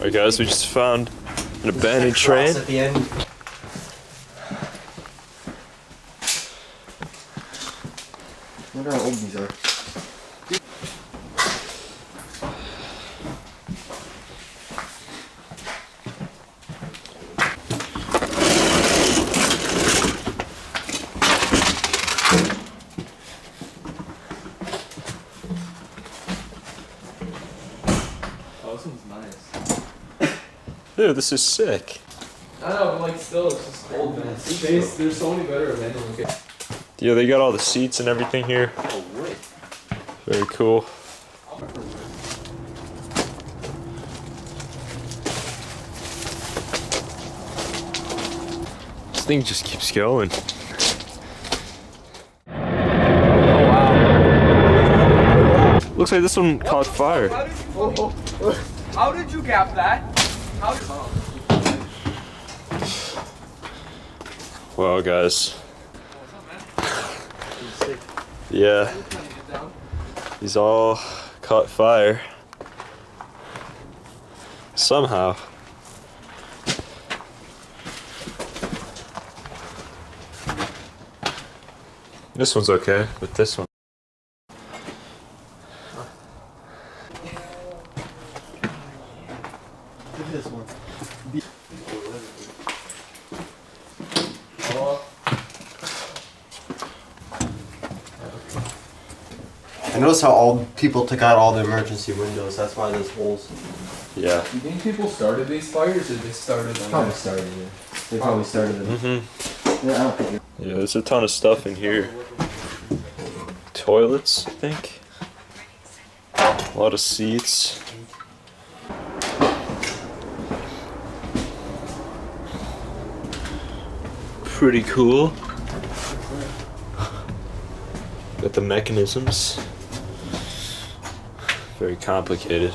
Alright guys, we just found an abandoned train. At the end. I wonder how old these are. Oh, this one's nice. Dude, this is sick. I know, but like still, it's just old man. There's so many better abandoned locations. Yeah, they got all the seats and everything here. Oh, wait. Very cool. This thing just keeps going. Oh, wow. Looks like this one caught fire. How did you gap that? How did Wow, guys. Yeah. These all caught fire. Somehow. This one's okay, but this one. Look at this one. I noticed how all people took out all the emergency windows. That's why there's holes. Yeah. you think people started these fires or they started them? Probably started it. They probably started it. Mm-hmm. Yeah, I don't think it. Yeah, there's a ton of stuff in here. Toilets, I think. A lot of seats. Pretty cool. Got the mechanisms. Very complicated.